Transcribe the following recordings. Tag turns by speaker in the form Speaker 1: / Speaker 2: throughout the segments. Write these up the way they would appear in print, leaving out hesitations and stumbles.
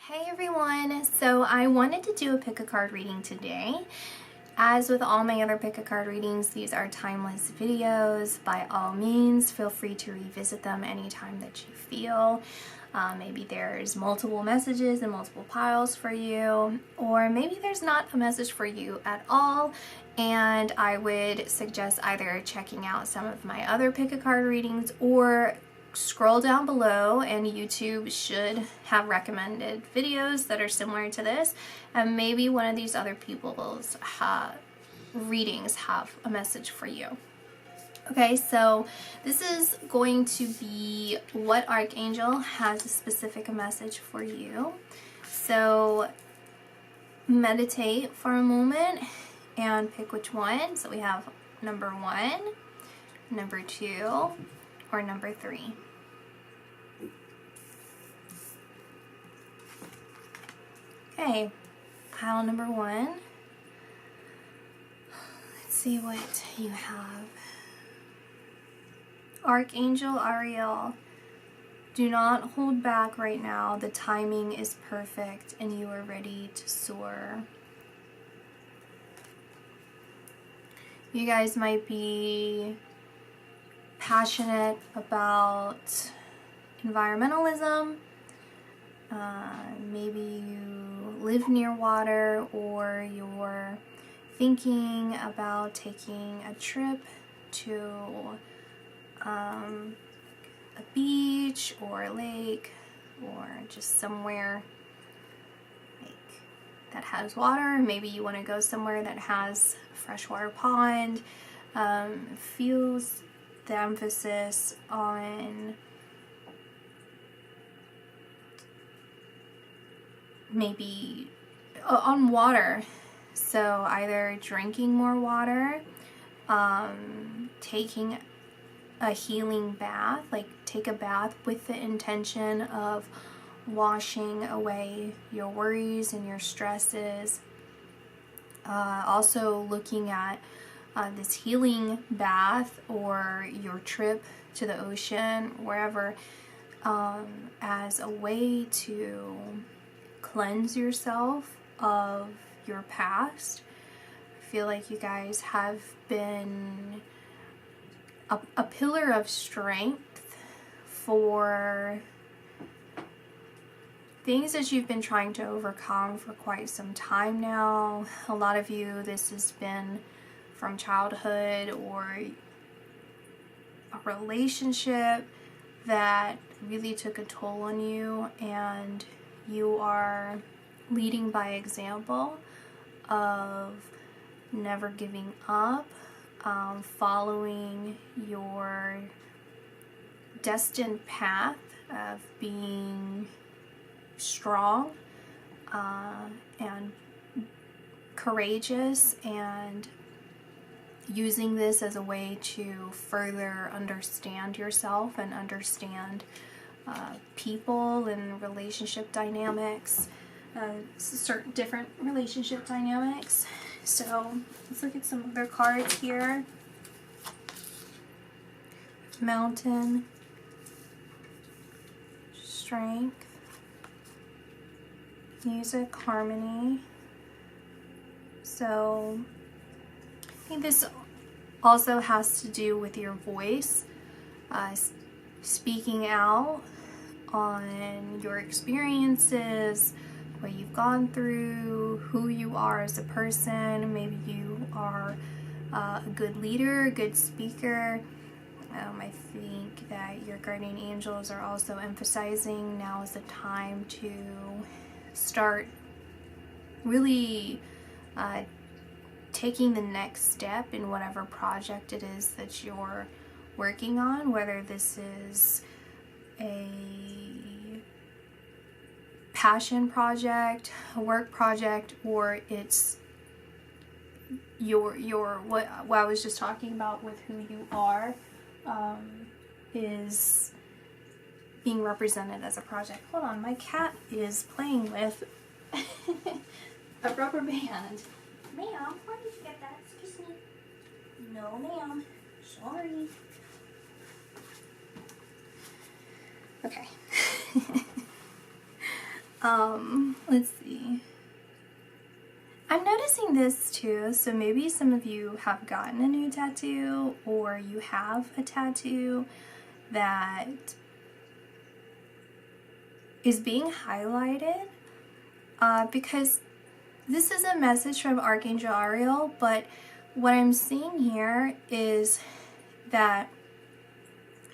Speaker 1: Hey everyone, so I wanted to do a pick a card reading today. As with all my other pick a card readings, these are timeless videos. By all means, feel free to revisit them anytime that you feel. Maybe there's multiple messages and multiple piles for you, or maybe there's not a message for you at all, and I would suggest either checking out some of my other pick a card readings or scroll down below and YouTube should have recommended videos that are similar to this, and maybe one of these other people's readings have a message for you. Okay, so this is going to be what Archangel has a specific message for you. So meditate for a moment and pick which one. So we have number 1, number 2, or number 3. Okay, pile number 1. Let's see what you have. Archangel Ariel, do not hold back right now. The timing is perfect and you are ready to soar. You guys might be passionate about environmentalism. Maybe you live near water, or you're thinking about taking a trip to a beach or a lake, or just somewhere like that has water. Maybe you want to go somewhere that has a freshwater pond. Feels the emphasis on maybe on water, so either drinking more water, taking a healing bath, like take a bath with the intention of washing away your worries and your stresses. Also looking at this healing bath or your trip to the ocean, wherever, as a way to cleanse yourself of your past. I feel like you guys have been a pillar of strength for things that you've been trying to overcome for quite some time now. A lot of you, this has been from childhood or a relationship that really took a toll on you, and you are leading by example of never giving up, following your destined path of being strong and courageous, and using this as a way to further understand yourself and understand people and relationship dynamics, certain different relationship dynamics. So let's look at some other cards here. Mountain, strength, music, harmony. So I think this also has to do with your voice, speaking out on your experiences, what you've gone through, who you are as a person. Maybe you are a good leader, a good speaker. I think that your guardian angels are also emphasizing now is the time to start really taking the next step in whatever project it is that you're working on, whether this is a passion project, a work project, or it's your what I was just talking about with who you are, is being represented as a project. Hold on, my cat is playing with a rubber band. Ma'am, where did you get that? Excuse me. No, ma'am. Sorry. Okay. Let's see. I'm noticing this too, so maybe some of you have gotten a new tattoo, or you have a tattoo that is being highlighted, because this is a message from Archangel Ariel, but what I'm seeing here is that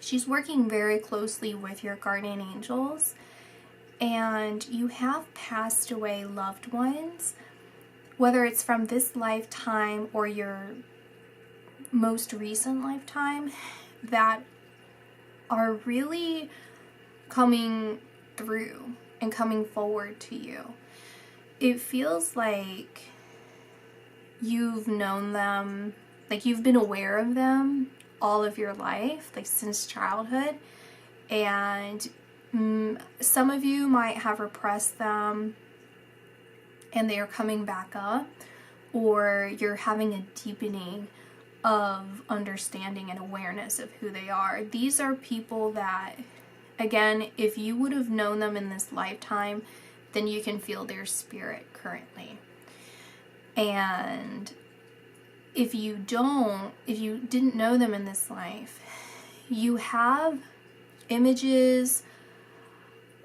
Speaker 1: she's working very closely with your guardian angels, and you have passed away loved ones, whether it's from this lifetime or your most recent lifetime, that are really coming through and coming forward to you. It feels like you've known them, like you've been aware of them all of your life, like since childhood, and some of you might have repressed them and they are coming back up, or you're having a deepening of understanding and awareness of who they are. These are people that, again, if you would have known them in this lifetime, then you can feel their spirit currently. And if you didn't know them in this life, you have images,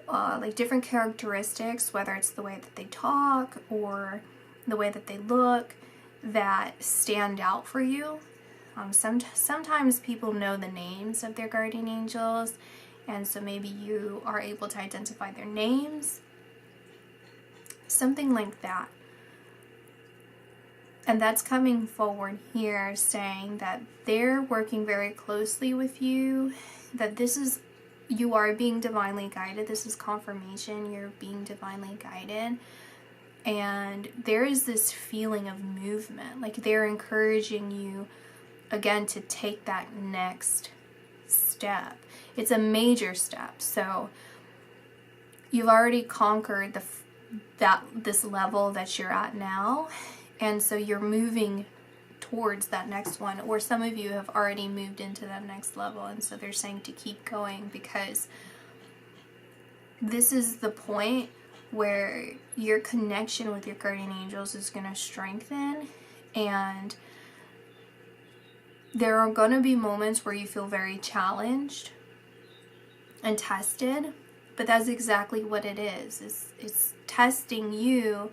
Speaker 1: like different characteristics, whether it's the way that they talk or the way that they look, that stand out for you. Sometimes people know the names of their guardian angels, and so maybe you are able to identify their names, something like that. And that's coming forward here, saying that they're working very closely with you, that you are being divinely guided. This is confirmation, you're being divinely guided. And there is this feeling of movement, like they're encouraging you, again, to take that next step. It's a major step. So you've already conquered this level that you're at now, and so you're moving towards that next one, or some of you have already moved into that next level, and so they're saying to keep going, because this is the point where your connection with your guardian angels is going to strengthen, and there are going to be moments where you feel very challenged and tested, but that's exactly what it is. It's testing you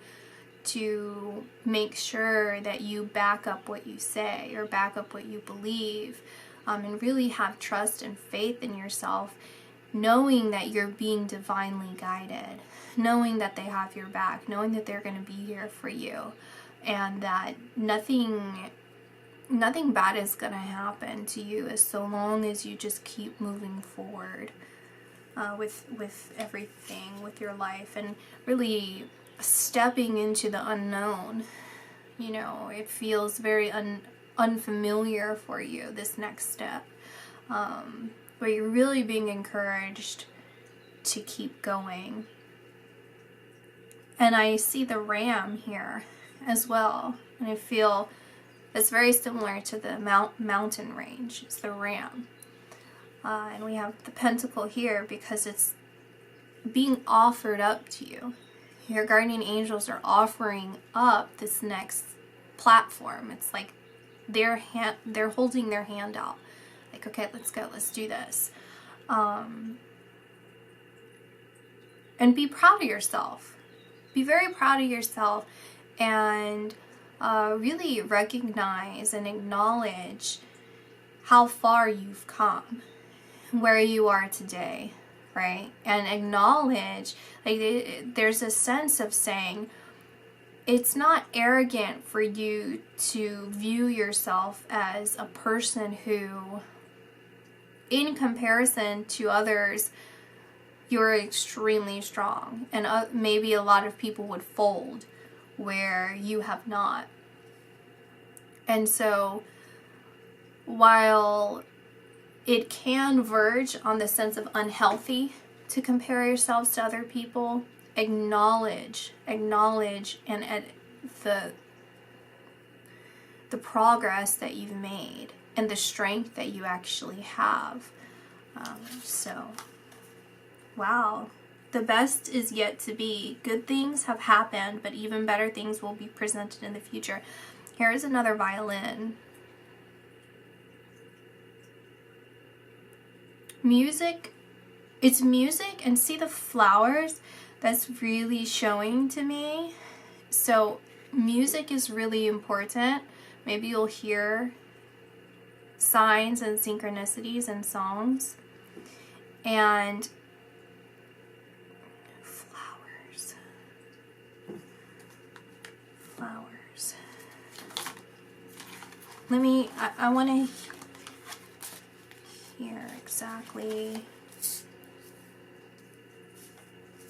Speaker 1: to make sure that you back up what you say or back up what you believe, and really have trust and faith in yourself, knowing that you're being divinely guided, knowing that they have your back, knowing that they're going to be here for you, and that nothing bad is going to happen to you, as so long as you just keep moving forward with everything, with your life, and really stepping into the unknown. You know, it feels very unfamiliar for you, this next step, where you're really being encouraged to keep going. And I see the ram here as well, and I feel it's very similar to the mountain range. It's the ram. And we have the pentacle here because it's being offered up to you. Your guardian angels are offering up this next platform. It's like they're holding their hand out. Like, okay, let's go, let's do this. And be proud of yourself. Be very proud of yourself, and really recognize and acknowledge how far you've come, where you are today, right? And acknowledge, like, there's a sense of saying it's not arrogant for you to view yourself as a person who, in comparison to others, you're extremely strong, and maybe a lot of people would fold where you have not. And so while it can verge on the sense of unhealthy to compare yourselves to other people, acknowledge and the progress that you've made and the strength that you actually have. So wow, The best is yet to be. Good things have happened, but even better things will be presented in the future. Here is another violin. Music. It's music, and see the flowers? That's really showing to me. So music is really important. Maybe you'll hear signs and synchronicities in songs. And flowers. Flowers. I want to hear exactly.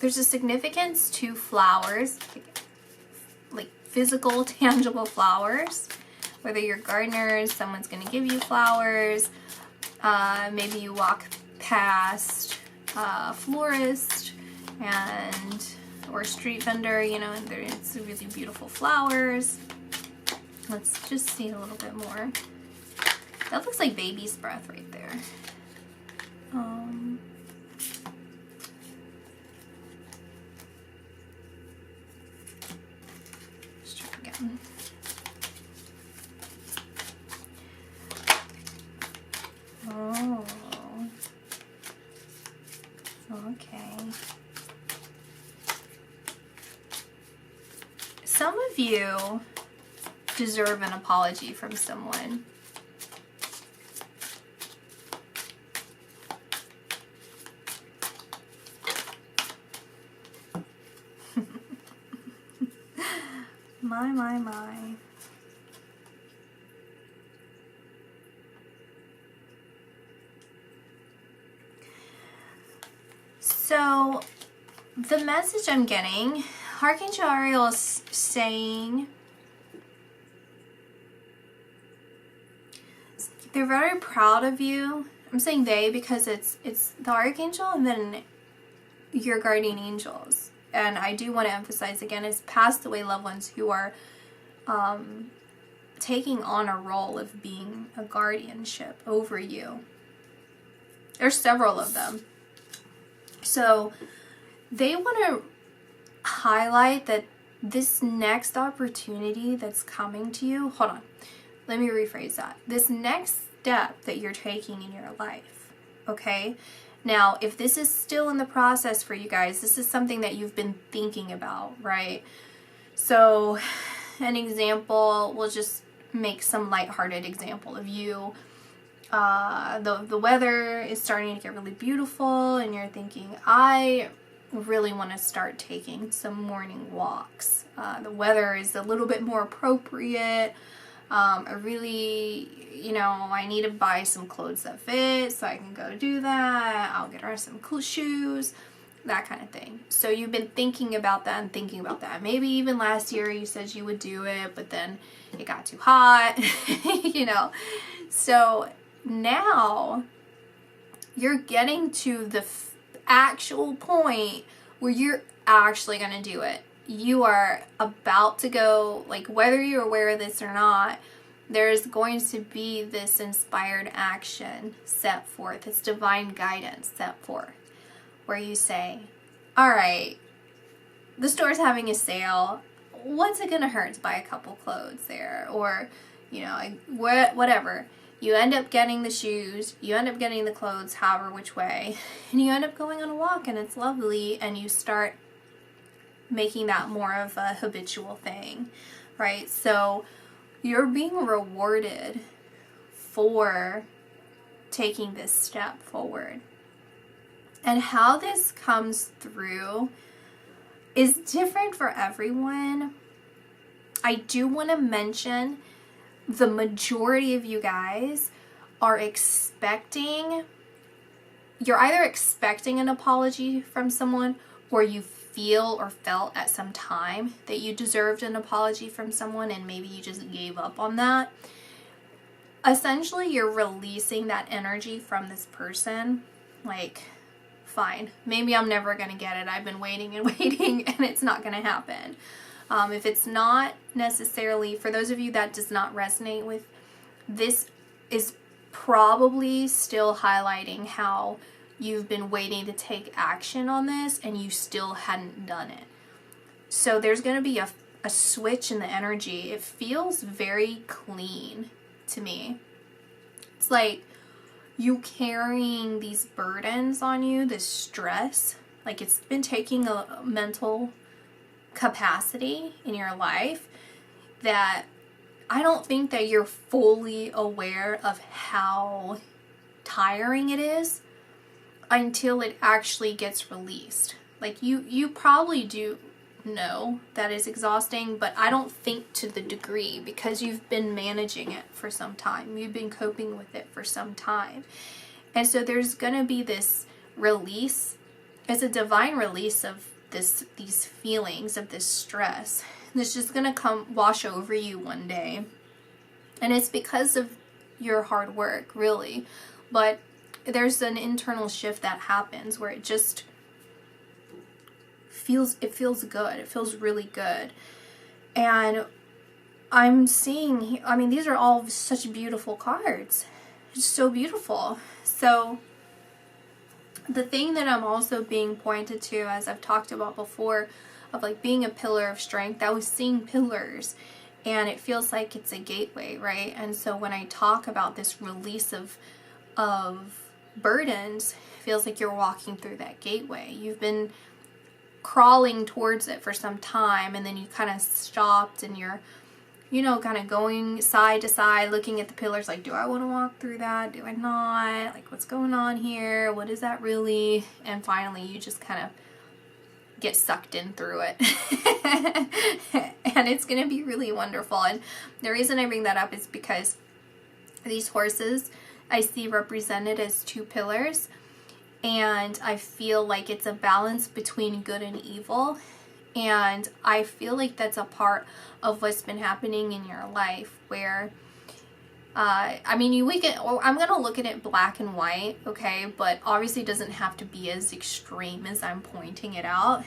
Speaker 1: There's a significance to flowers, like physical, tangible flowers. Whether you're gardeners, someone's going to give you flowers. Maybe you walk past a florist or a street vendor, you know, and it's really beautiful flowers. Let's just see a little bit more. That looks like baby's breath right there. Let's try again. Oh, okay. Some of you deserve an apology from someone. My. So, the message I'm getting, Archangel Ariel is saying they're very proud of you. I'm saying they because it's the Archangel and then your guardian angels. And I do want to emphasize again, it's passed away loved ones who are taking on a role of being a guardianship over you. There's several of them. So they want to highlight that this next opportunity that's coming to you, hold on, let me rephrase that. This next step that you're taking in your life, okay? Now, if this is still in the process for you guys, this is something that you've been thinking about, right? So an example, we'll just make some lighthearted example of you. The weather is starting to get really beautiful and you're thinking, I really want to start taking some morning walks. The weather is a little bit more appropriate. I really, I need to buy some clothes that fit so I can go do that. I'll get her some cool shoes, that kind of thing. So you've been thinking about that and thinking about that. Maybe even last year you said you would do it, but then it got too hot, So now you're getting to the actual point where you're actually going to do it. You are about to go, like whether you're aware of this or not, there's going to be this inspired action set forth. It's divine guidance set forth where you say, all right, the store's having a sale. What's it going to hurt to buy a couple clothes there? Or, whatever. You end up getting the shoes, you end up getting the clothes, however which way, and you end up going on a walk and it's lovely and you start making that more of a habitual thing, right? So you're being rewarded for taking this step forward. And how this comes through is different for everyone. I do want to mention the majority of you guys are you're either expecting an apology from someone or you feel or felt at some time that you deserved an apology from someone and maybe you just gave up on that. Essentially, you're releasing that energy from this person. Like, fine, maybe I'm never going to get it. I've been waiting and waiting and it's not going to happen. If it's not necessarily, for those of you that does not resonate with, this is probably still highlighting how you've been waiting to take action on this and you still hadn't done it. So there's going to be a switch in the energy. It feels very clean to me. It's like you carrying these burdens on you, this stress, like it's been taking a mental capacity in your life that I don't think that you're fully aware of how tiring it is until it actually gets released. Like you probably do know that is exhausting, but I don't think to the degree, because you've been managing it for some time. You've been coping with it for some time. And so there's going to be this release. It's a divine release of these feelings, of this stress. And it's just going to come wash over you one day. And it's because of your hard work, really. But there's an internal shift that happens where it just feels good. It feels really good. And I'm seeing, I mean, these are all such beautiful cards. It's so beautiful. So the thing that I'm also being pointed to, as I've talked about before, of like being a pillar of strength, I was seeing pillars and it feels like it's a gateway, right? And so when I talk about this release of burdens, it feels like you're walking through that gateway. You've been crawling towards it for some time, and then you kind of stopped and you're, you know, kind of going side to side, looking at the pillars like, do I want to walk through that? Do I not? Like, what's going on here? What is that really? And finally you just kind of get sucked in through it. And it's going to be really wonderful. And the reason I bring that up is because these horses I see represented as two pillars. And I feel like it's a balance between good and evil. And I feel like that's a part of what's been happening in your life where, I mean, I'm going to look at it black and white, okay? But obviously it doesn't have to be as extreme as I'm pointing it out.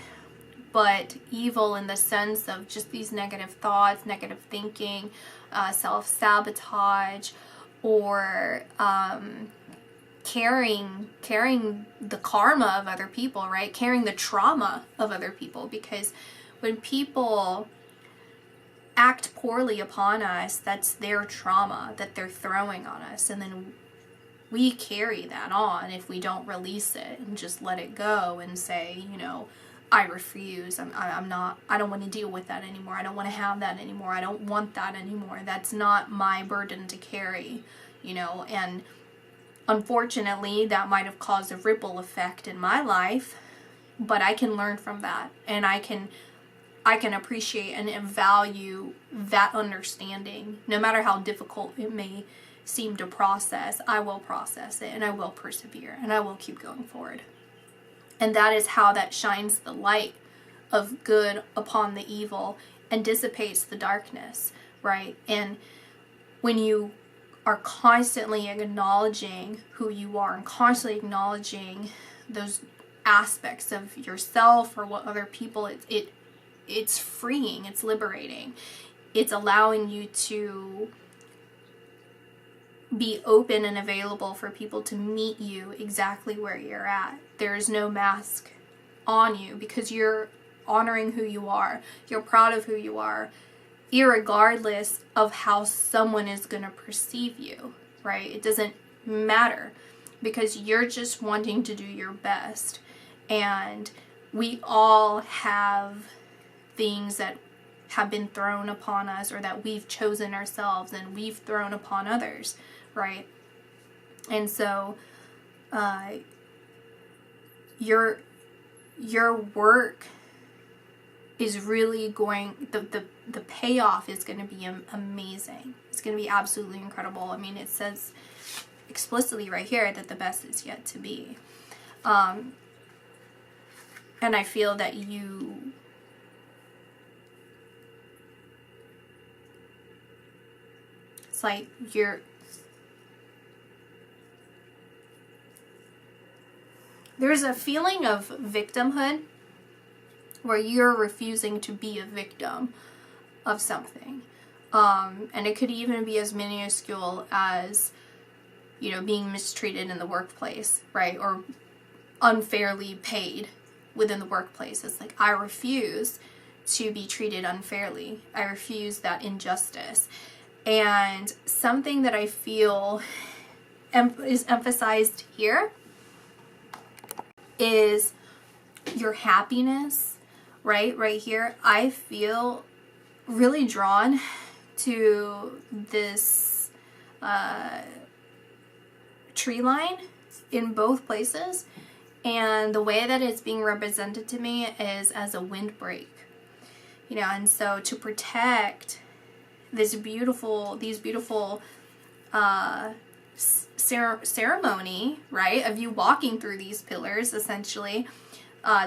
Speaker 1: But evil in the sense of just these negative thoughts, negative thinking, self-sabotage, or carrying the karma of other people, right? Carrying the trauma of other people, because when people act poorly upon us, that's their trauma that they're throwing on us, and then we carry that on if we don't release it and just let it go and say, you know, I refuse. I don't want to deal with that anymore. I don't want to have that anymore. I don't want that anymore. That's not my burden to carry, you know. And unfortunately, that might have caused a ripple effect in my life, but I can learn from that, and I can appreciate and value that understanding. No matter how difficult it may seem to process, I will process it, and I will persevere, and I will keep going forward. And that is how that shines the light of good upon the evil and dissipates the darkness, right? And when you are constantly acknowledging who you are and constantly acknowledging those aspects of yourself or what other people, it's freeing, it's liberating. It's allowing you to be open and available for people to meet you exactly where you're at. There is no mask on you because you're honoring who you are. You're proud of who you are, irregardless of how someone is going to perceive you, right? It doesn't matter because you're just wanting to do your best. And we all have things that have been thrown upon us or that we've chosen ourselves and we've thrown upon others, right? And so your work is really going, the payoff is going to be amazing. It's going to be absolutely incredible. I mean, it says explicitly right here that the best is yet to be. And I feel that it's like there's a feeling of victimhood where you're refusing to be a victim of something. And it could even be as minuscule as, you know, being mistreated in the workplace, right? Or unfairly paid within the workplace. It's like, I refuse to be treated unfairly. I refuse that injustice. And something that I feel is emphasized here is your happiness, right here. I feel really drawn to this tree line in both places, and the way that it's being represented to me is as a windbreak, you know. And so to protect these beautiful ceremony, right, of you walking through these pillars, essentially,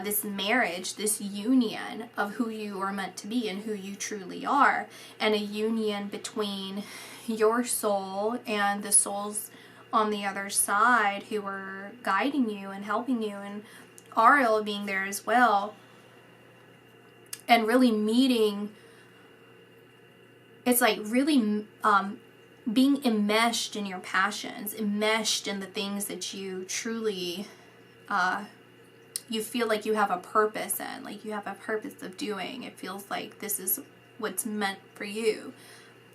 Speaker 1: this marriage, this union of who you are meant to be and who you truly are, and a union between your soul and the souls on the other side who are guiding you and helping you, and Ariel being there as well, and really meeting. It's like really being enmeshed in your passions, enmeshed in the things that you truly you feel like you have a purpose in, like you have a purpose of doing. It feels like this is what's meant for you.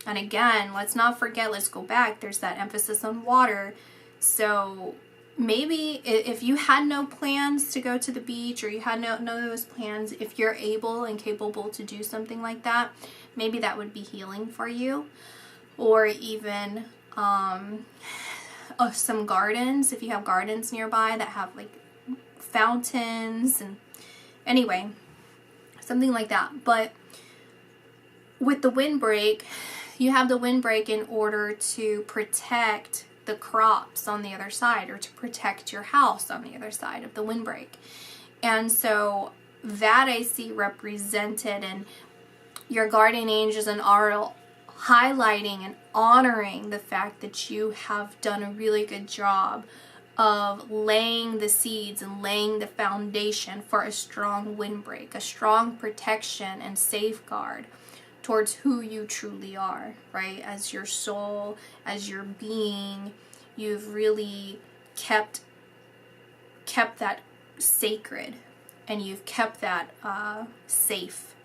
Speaker 1: And again, let's not forget, let's go back, there's that emphasis on water. So maybe if you had no plans to go to the beach, or you had no those plans, if you're able and capable to do something like that, maybe that would be healing for you. Or even some gardens, if you have gardens nearby that have like fountains, and anyway, something like that. But with the windbreak, you have the windbreak in order to protect the crops on the other side, or to protect your house on the other side of the windbreak. And so that I see represented in your guardian angels and Ariel, highlighting and honoring the fact that you have done a really good job of laying the seeds and laying the foundation for a strong windbreak, a strong protection and safeguard towards who you truly are, right? As your soul, as your being, you've really kept that sacred, and you've kept that safe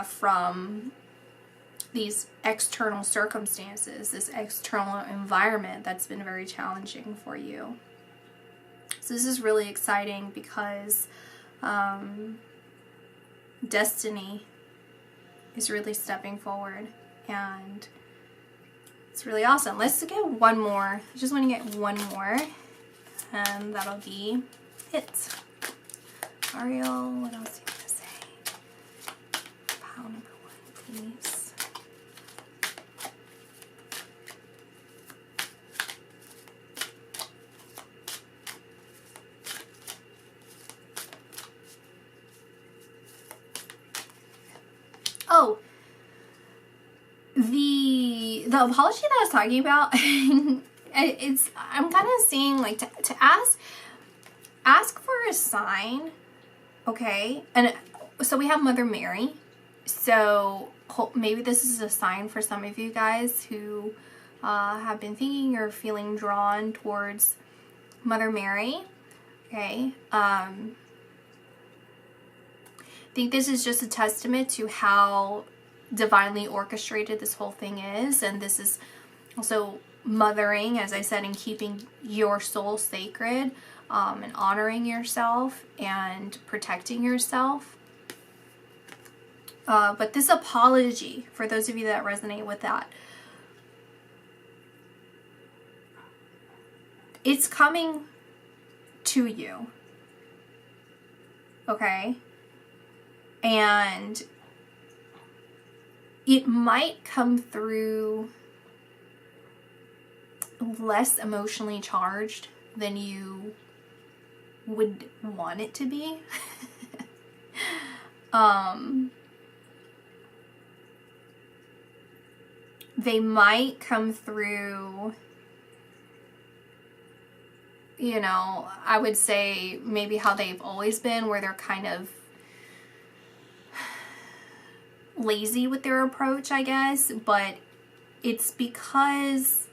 Speaker 1: from these external circumstances, this external environment that's been very challenging for you. So this is really exciting because destiny is really stepping forward, and it's really awesome. Let's get one more. I just want to get one more, and that'll be it. Ariel, what else do you want to say? Pile number 1, please. Oh, the apology that I was talking about, I'm kind of seeing like to ask for a sign, okay? And so we have Mother Mary, so maybe this is a sign for some of you guys who have been thinking or feeling drawn towards Mother Mary, okay? I think this is just a testament to how divinely orchestrated this whole thing is, and this is also mothering, as I said, in keeping your soul sacred, and honoring yourself and protecting yourself. But this apology, for those of you that resonate with that, it's coming to you, okay? And it might come through less emotionally charged than you would want it to be. They might come through, you know, I would say maybe how they've always been, where they're kind of lazy with their approach, I guess. But it's because,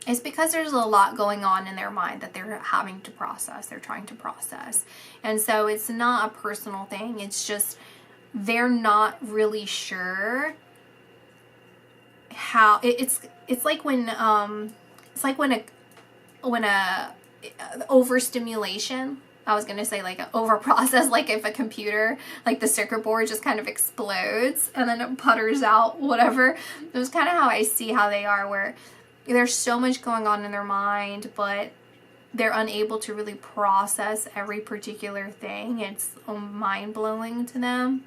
Speaker 1: it's because there's a lot going on in their mind that they're having to process, they're trying to process. And so it's not a personal thing, it's just they're not really sure how it's like when a overstimulation, I was gonna say like an overprocess, like if a computer, like the circuit board just kind of explodes and then it putters out whatever. It was kind of how I see how they are, where there's so much going on in their mind, but they're unable to really process every particular thing. It's mind-blowing to them.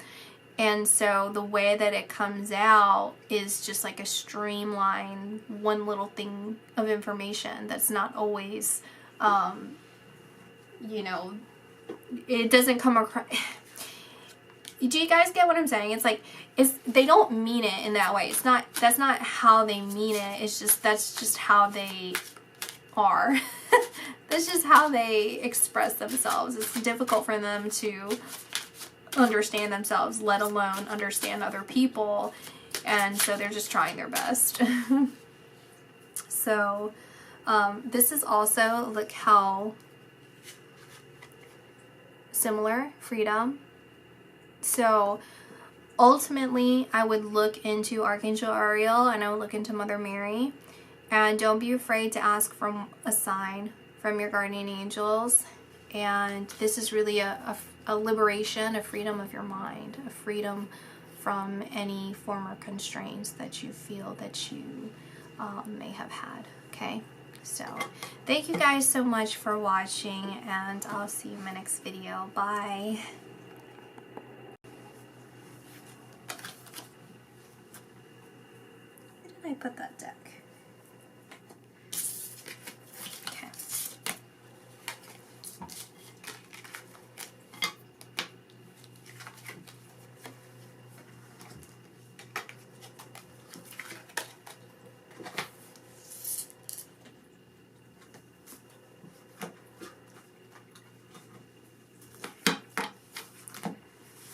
Speaker 1: And so the way that it comes out is just like a streamline, one little thing of information that's not always, you know, it doesn't come across. Do you guys get what I'm saying? It's like, they don't mean it in that way. That's not how they mean it. It's just, that's just how they are. That's just how they express themselves. It's difficult for them to understand themselves, let alone understand other people, and so they're just trying their best. So this is also, look how similar, freedom. So ultimately I would look into Archangel Ariel and I would look into Mother Mary, and don't be afraid to ask for a sign from your guardian angels. And this is really a liberation, a freedom of your mind, a freedom from any former constraints that you feel that you may have had. Okay, so thank you guys so much for watching, and I'll see you in my next video. Bye. Where did I put that deck?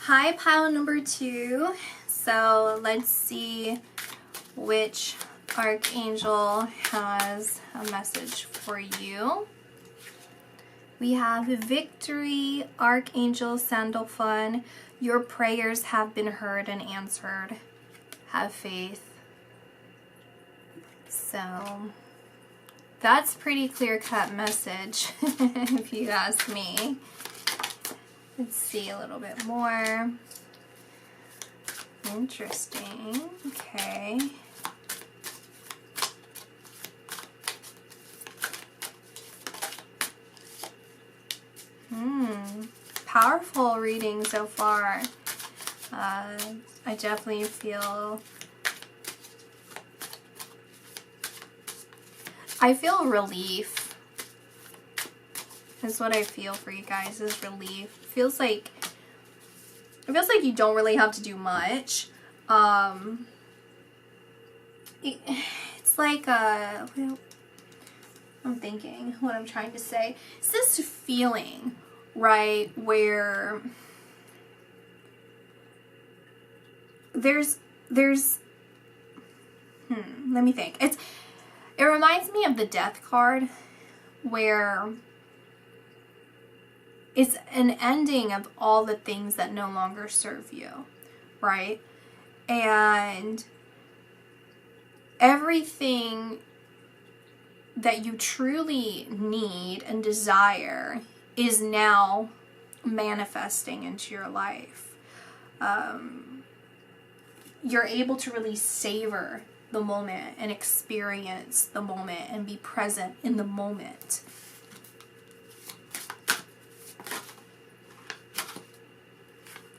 Speaker 1: Hi, pile number 2. So let's see which Archangel has a message for you. We have Victory, Archangel Sandalphon. Your prayers have been heard and answered. Have faith. So that's pretty clear-cut message, if you ask me. Let's see a little bit more. Interesting. Okay. Powerful reading so far. I definitely feel relief. That's what I feel for you guys, is relief. It feels like you don't really have to do much. It's like well, I'm thinking what I'm trying to say. It's this feeling, right, where there's let me think. It reminds me of the Death card, where it's an ending of all the things that no longer serve you, right? And everything that you truly need and desire is now manifesting into your life. You're able to really savor the moment and experience the moment and be present in the moment.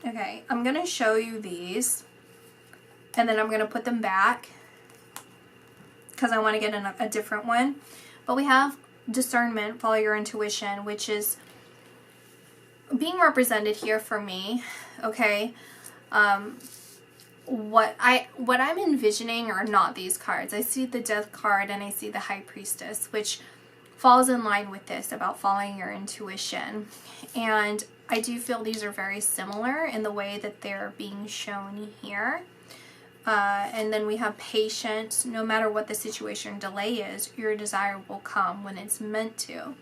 Speaker 1: Okay, I'm going to show you these, and then I'm going to put them back because I want to get a different one. But we have discernment, follow your intuition, which is being represented here for me, okay? What I'm envisioning are not these cards. I see the Death card and I see the High Priestess, which falls in line with this about following your intuition. And I do feel these are very similar in the way that they're being shown here. And then we have patience. No matter what the situation delay is, your desire will come when it's meant to.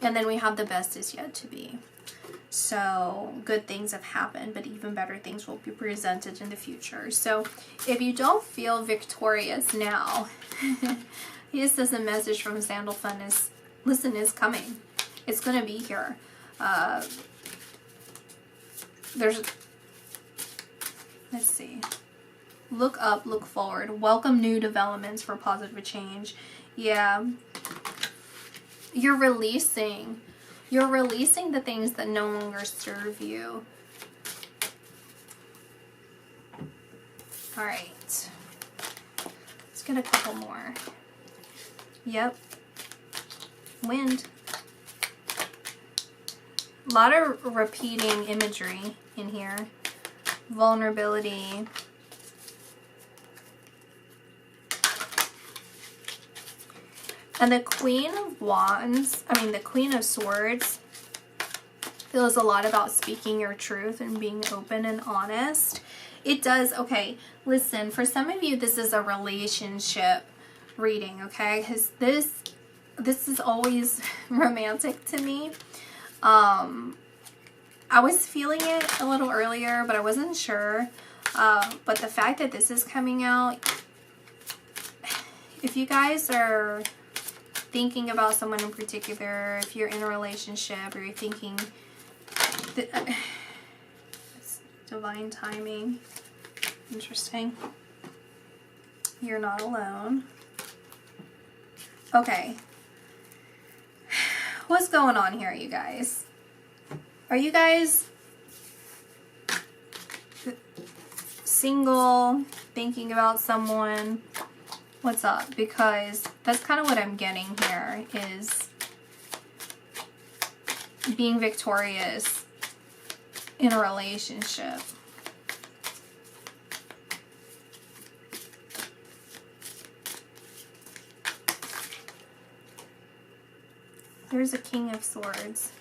Speaker 1: And then we have the best is yet to be. So good things have happened, but even better things will be presented in the future. So if you don't feel victorious now, this is a message from Sandalphon is, listen, is coming. It's going to be here. Let's see. Look up, look forward. Welcome new developments for positive change. Yeah. You're releasing the things that no longer serve you. All right. Let's get a couple more. Yep. Wind. A lot of repeating imagery in here. Vulnerability. And the Queen of Wands, the Queen of Swords, feels a lot about speaking your truth and being open and honest. It does, okay, listen, for some of you, this is a relationship reading, okay? Because this is always romantic to me. I was feeling it a little earlier, but I wasn't sure. But the fact that this is coming out, if you guys are thinking about someone in particular, if you're in a relationship, or you're thinking, it's divine timing. Interesting. You're not alone. Okay. What's going on here, you guys? Are you guys single, thinking about someone? What's up? Because that's kind of what I'm getting here, is being victorious in a relationship. There's a King of Swords.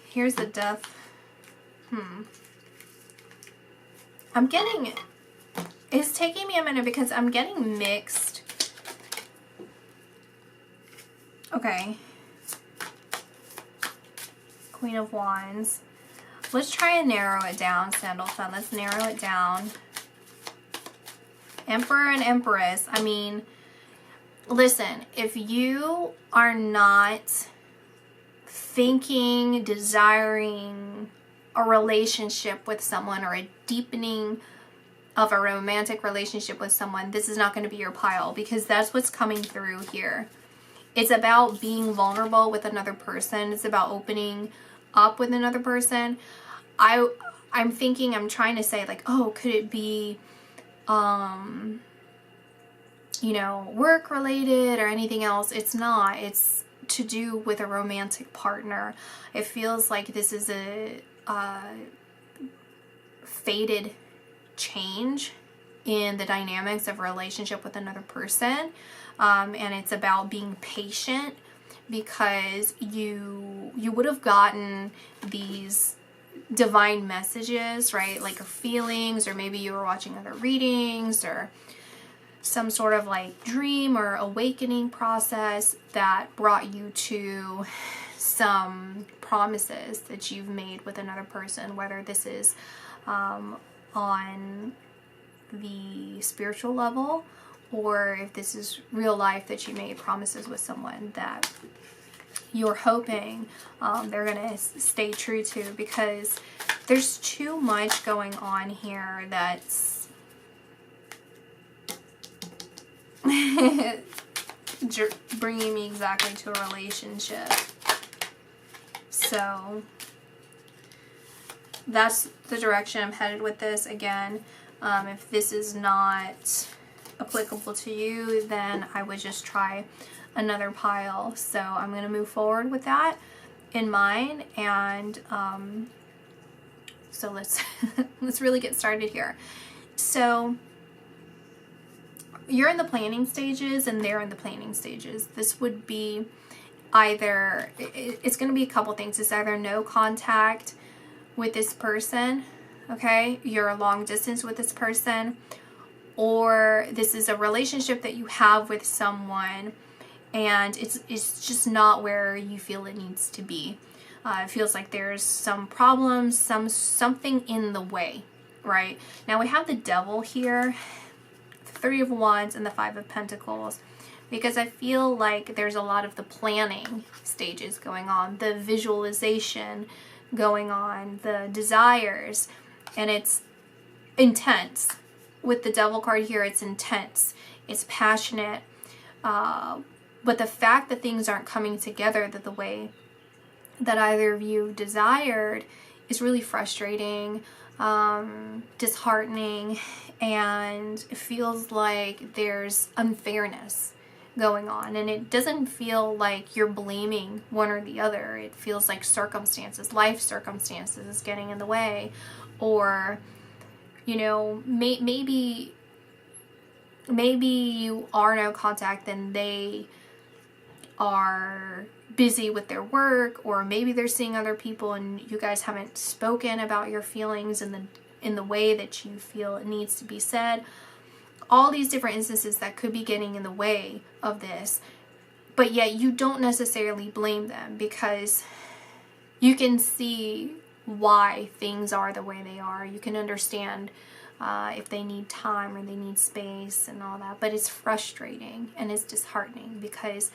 Speaker 1: Here's the Death. I'm getting... It's taking me a minute because I'm getting mixed. Okay. Queen of Wands. Let's try and narrow it down, Sandalphon. Let's narrow it down. Emperor and Empress. Listen, if you are not thinking, desiring a relationship with someone, or a deepening of a romantic relationship with someone, this is not going to be your pile, because that's what's coming through here. It's about being vulnerable with another person. It's about opening up with another person. I'm trying to say, like, oh, could it be work related or anything else? It's not. It's to do with a romantic partner. It feels like this is a fated change in the dynamics of a relationship with another person, and it's about being patient, because you would have gotten these divine messages, right? Like feelings, or maybe you were watching other readings, or some sort of like dream or awakening process that brought you to some promises that you've made with another person, whether this is on the spiritual level, or if this is real life, that you made promises with someone that you're hoping they're gonna stay true to, because there's too much going on here that's bringing me exactly to a relationship. So that's the direction I'm headed with this. Again, if this is not applicable to you, then I would just try another pile. So I'm going to move forward with that in mind, and so let's let's really get started here. So you're in the planning stages and they're in the planning stages. This would be either, it's going to be a couple things. It's either no contact with this person, okay? You're long distance with this person, or this is a relationship that you have with someone and it's just not where you feel it needs to be. It feels like there's some problems, something in the way, right? Now we have the Devil here, the Three of Wands and the Five of Pentacles, because I feel like there's a lot of the planning stages going on, the visualization going on, the desires, and it's intense. With the Devil card here, it's intense, it's passionate, but the fact that things aren't coming together the way that either of you desired is really frustrating, disheartening, and it feels like there's unfairness going on. And it doesn't feel like you're blaming one or the other. It feels like circumstances, life circumstances is getting in the way, or, you know, maybe you are no contact and they are busy with their work, or maybe they're seeing other people and you guys haven't spoken about your feelings in the way that you feel it needs to be said. All these different instances that could be getting in the way of this, but yet you don't necessarily blame them, because you can see why things are the way they are. You can understand if they need time or they need space and all that, but it's frustrating and it's disheartening because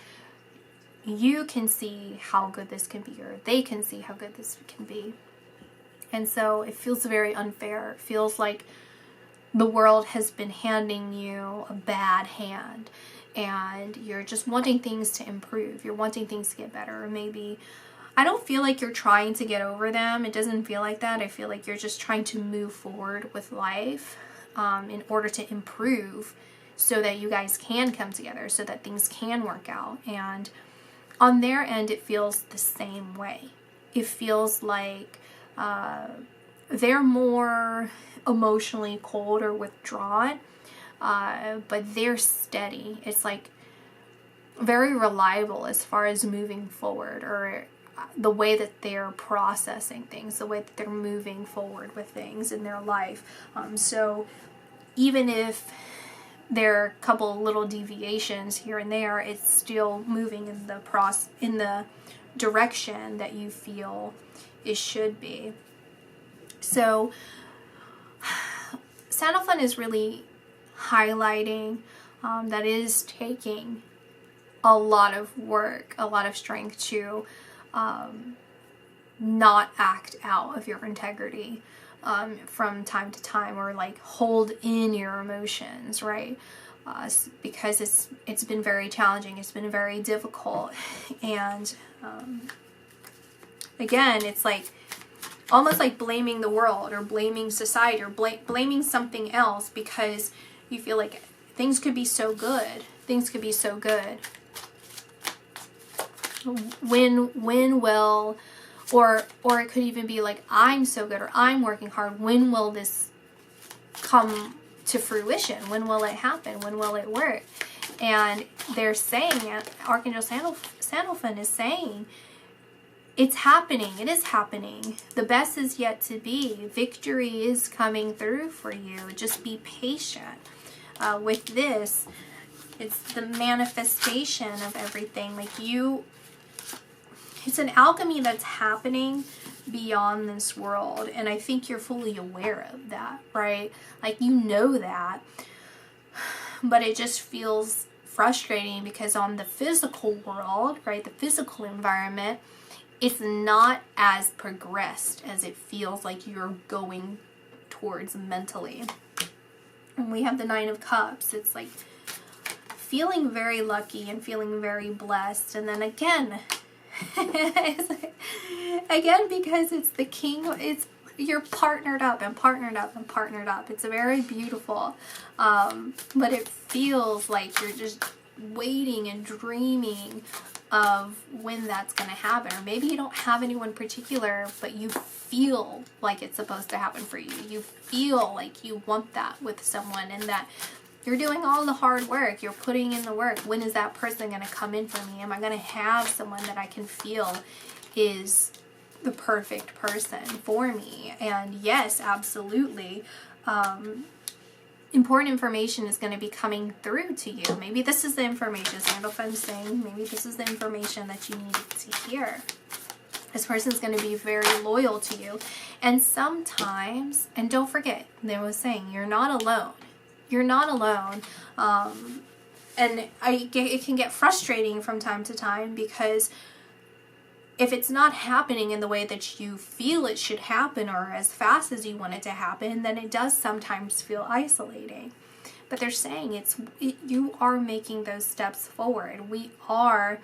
Speaker 1: you can see how good this can be, or they can see how good this can be. And so it feels very unfair. It feels like the world has been handing you a bad hand and you're just wanting things to improve. You're wanting things to get better. Or maybe, I don't feel like you're trying to get over them. It doesn't feel like that. I feel like you're just trying to move forward with life in order to improve so that you guys can come together, so that things can work out. And on their end, it feels the same way. It feels like they're more emotionally cold or withdrawn, but they're steady. It's like very reliable as far as moving forward, or the way that they're processing things, the way that they're moving forward with things in their life. So even if there are a couple little deviations here and there, it's still moving in the direction that you feel it should be. So Sandalphon is really highlighting that it is taking a lot of work, a lot of strength to not act out of your integrity from time to time, or like hold in your emotions, right? Because it's been very challenging, it's been very difficult, and again, it's like almost like blaming the world or blaming society or blaming something else, because you feel like things could be so good, things could be so good. When will, or it could even be like, I'm so good, or I'm working hard, when will this come to fruition? When will it happen? When will it work? And they're saying, Archangel Sandalphon is saying, it's happening. It is happening. The best is yet to be. Victory is coming through for you. Just be patient. With this, it's the manifestation of everything. Like it's an alchemy that's happening beyond this world, and I think you're fully aware of that, right? Like, you know that, but it just feels frustrating because on the physical world, right, the physical environment, it's not as progressed as it feels like you're going towards mentally. And we have the Nine of Cups. It's like feeling very lucky and feeling very blessed, and then again, because it's the king, you're partnered up and partnered up and partnered up. It's very beautiful, but it feels like you're just waiting and dreaming of when that's going to happen. Or maybe you don't have anyone particular, but you feel like it's supposed to happen for you. You feel like you want that with someone, and that you're doing all the hard work. You're putting in the work. When is that person going to come in for me? Am I going to have someone that I can feel is the perfect person for me. And yes, absolutely. Important information is going to be coming through to you. Maybe this is the information Sandalphon's saying. Maybe this is the information that you needed to hear. This person's going to be very loyal to you. And sometimes, and don't forget, they were saying, you're not alone. You're not alone. And it can get frustrating from time to time, because if it's not happening in the way that you feel it should happen or as fast as you want it to happen, then it does sometimes feel isolating. But they're saying you are making those steps forward. We are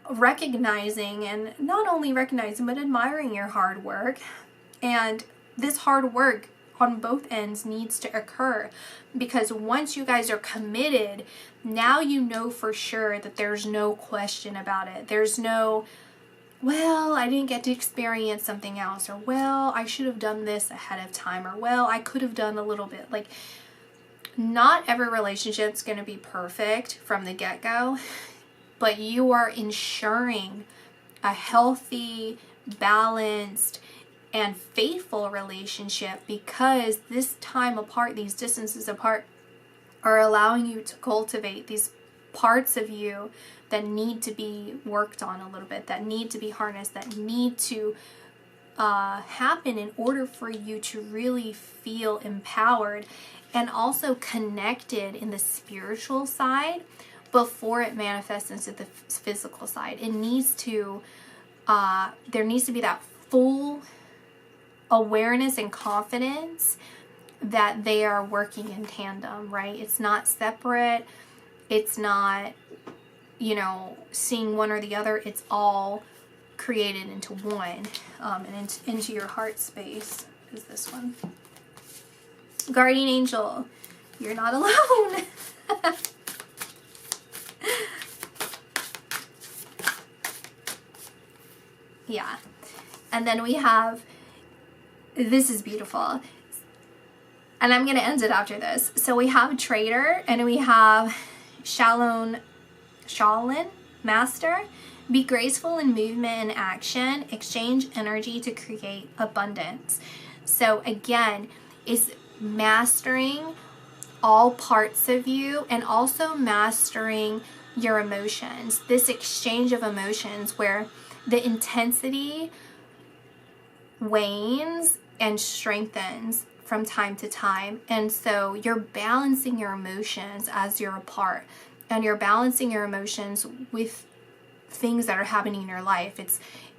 Speaker 1: recognizing, and not only recognizing, but admiring your hard work. And this hard work on both ends needs to occur, because once you guys are committed, now you know for sure that there's no question about it. There's no, well, I didn't get to experience something else, or well, I should have done this ahead of time, or well, I could have done a little bit. Like, not every relationship's going to be perfect from the get-go, but you are ensuring a healthy, balanced, and faithful relationship, because this time apart, these distances apart, are allowing you to cultivate these parts of you that need to be worked on a little bit, that need to be harnessed, that need to happen in order for you to really feel empowered and also connected in the spiritual side before it manifests into the physical side. It needs to, there needs to be that full awareness and confidence that they are working in tandem, right? It's not separate. It's not, seeing one or the other. It's all created into one, and into your heart space is this one. Guardian angel, you're not alone. Yeah. And then we have, this is beautiful. And I'm going to end it after this. So we have Trader, and we have Shalom, Master. Be graceful in movement and action. Exchange energy to create abundance. So again, is mastering all parts of you, and also mastering your emotions. This exchange of emotions where the intensity wanes and strengthens from time to time. And so you're balancing your emotions as you're apart, and you're balancing your emotions with things that are happening in your life.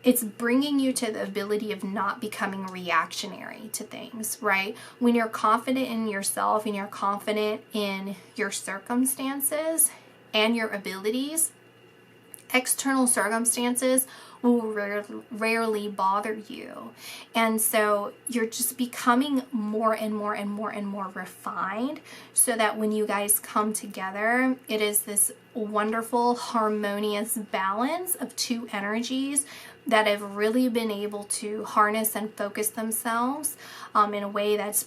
Speaker 1: It's bringing you to the ability of not becoming reactionary to things, right? When you're confident in yourself and you're confident in your circumstances and your abilities, external circumstances will rarely bother you. And so you're just becoming more and more and more and more refined, so that when you guys come together, it is this wonderful, harmonious balance of two energies that have really been able to harness and focus themselves in a way that's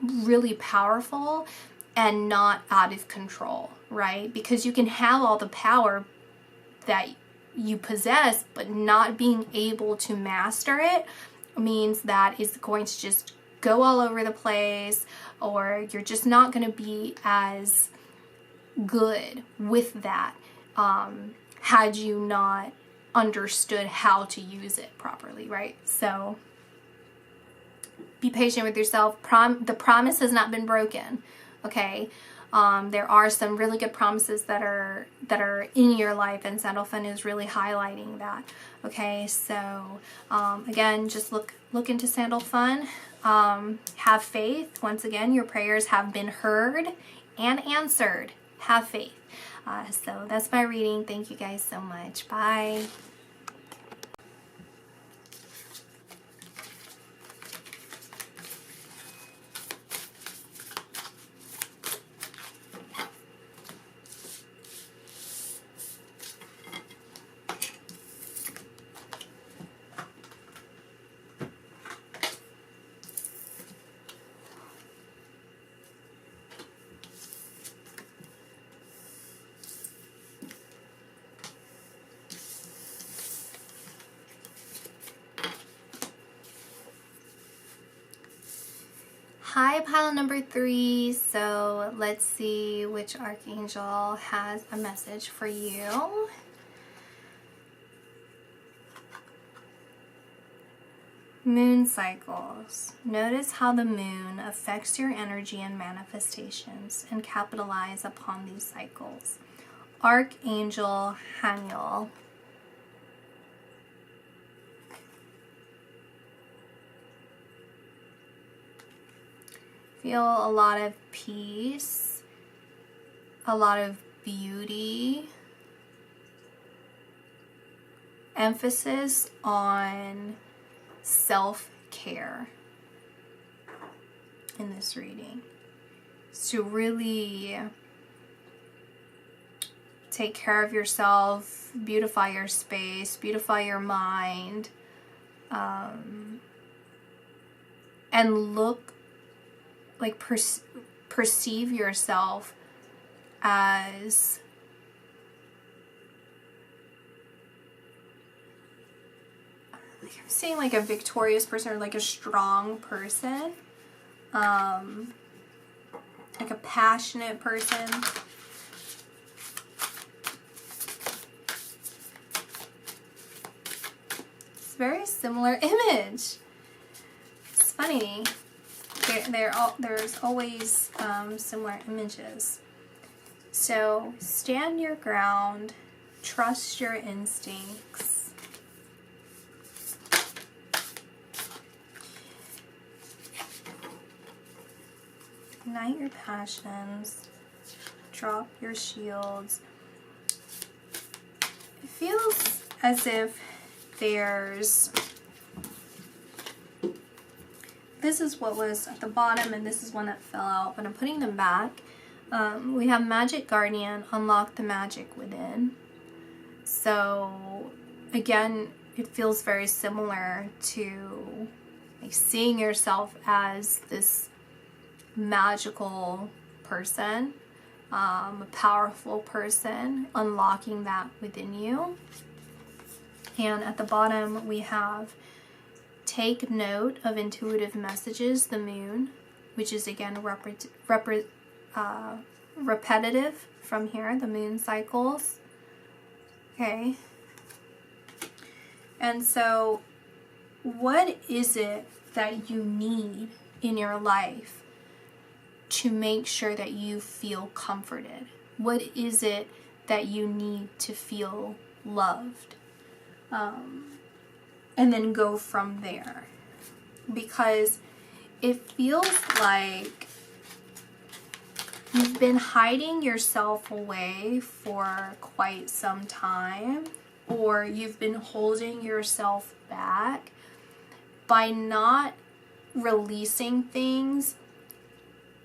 Speaker 1: really powerful and not out of control, right? Because you can have all the power that you possess, but not being able to master it means that it's going to just go all over the place, or you're just not going to be as good with that had you not understood how to use it properly, right? So be patient with yourself. The promise has not been broken, okay? There are some really good promises that are in your life, and Sandalphon is really highlighting that. Okay, so again, just look into Sandalphon. Have faith. Once again, your prayers have been heard and answered. Have faith. So that's my reading. Thank you guys so much. Bye. Hi, pile number 3. So let's see which Archangel has a message for you. Moon cycles. Notice how the moon affects your energy and manifestations, and capitalize upon these cycles. Archangel Haniel. Feel a lot of peace, a lot of beauty, emphasis on self-care in this reading. To really take care of yourself, beautify your space, beautify your mind, and look like perceive yourself as I'm saying like a victorious person or like a strong person, like a passionate person. It's a very similar image. It's funny. There's always similar images. So stand your ground, trust your instincts. Ignite your passions, drop your shields. It feels as if this is what was at the bottom and this is one that fell out, but I'm putting them back. We have Magic Guardian, unlock the magic within. So again, it feels very similar to like seeing yourself as this magical person, a powerful person, unlocking that within you. And at the bottom we have take note of intuitive messages, the moon, which is again repetitive from here, the moon cycles. Okay. And so what is it that you need in your life to make sure that you feel comforted? What is it that you need to feel loved? And then go from there. Because it feels like you've been hiding yourself away for quite some time, or you've been holding yourself back by not releasing things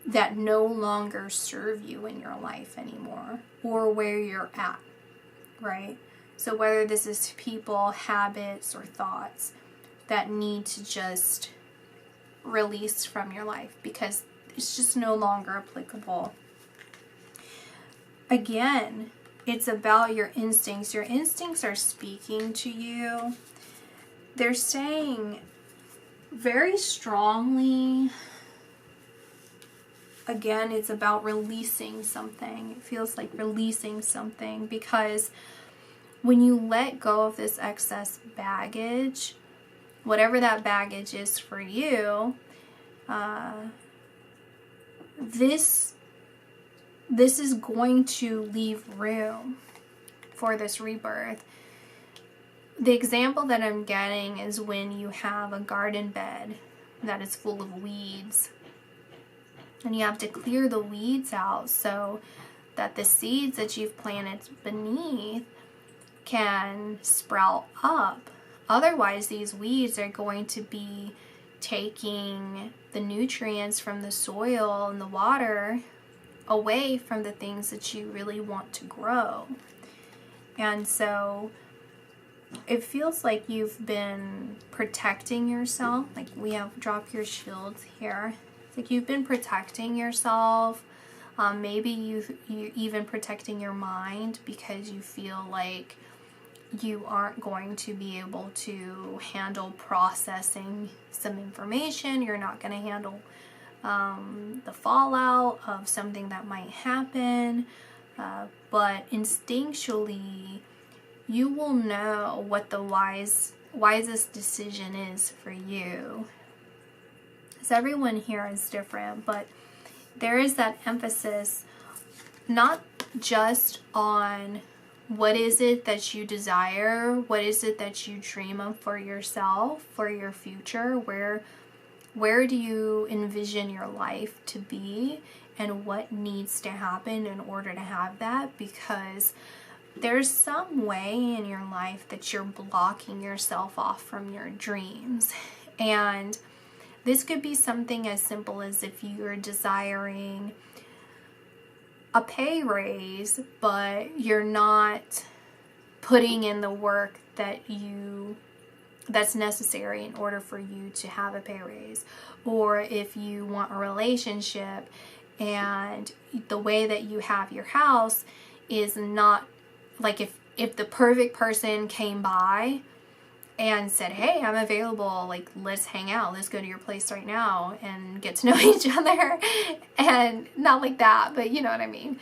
Speaker 1: that no longer serve you in your life anymore, or where you're at, right? So whether this is people, habits, or thoughts that need to just release from your life because it's just no longer applicable. Again, it's about your instincts. Your instincts are speaking to you. They're saying very strongly, again, it's about releasing something. It feels like releasing something, because when you let go of this excess baggage, whatever that baggage is for you, this is going to leave room for this rebirth. The example that I'm getting is when you have a garden bed that is full of weeds, and you have to clear the weeds out so that the seeds that you've planted beneath can sprout up. Otherwise, these weeds are going to be taking the nutrients from the soil and the water away from the things that you really want to grow. And so it feels like you've been protecting yourself. Like we have drop your shields here. It's like you've been protecting yourself. Maybe you're even protecting your mind because you feel like you aren't going to be able to handle processing some information. You're not going to handle the fallout of something that might happen, but instinctually you will know what the wisest decision is for you. Because everyone here is different, but there is that emphasis not just on what is it that you desire, what is it that you dream of for yourself, for your future, where do you envision your life to be, and what needs to happen in order to have that, because there's some way in your life that you're blocking yourself off from your dreams. And this could be something as simple as if you're desiring a pay raise, but you're not putting in the work that's necessary in order for you to have a pay raise. Or if you want a relationship and the way that you have your house is not, like if the perfect person came by and said, hey, I'm available, like, let's hang out, let's go to your place right now and get to know each other, and not like that, but you know what I mean,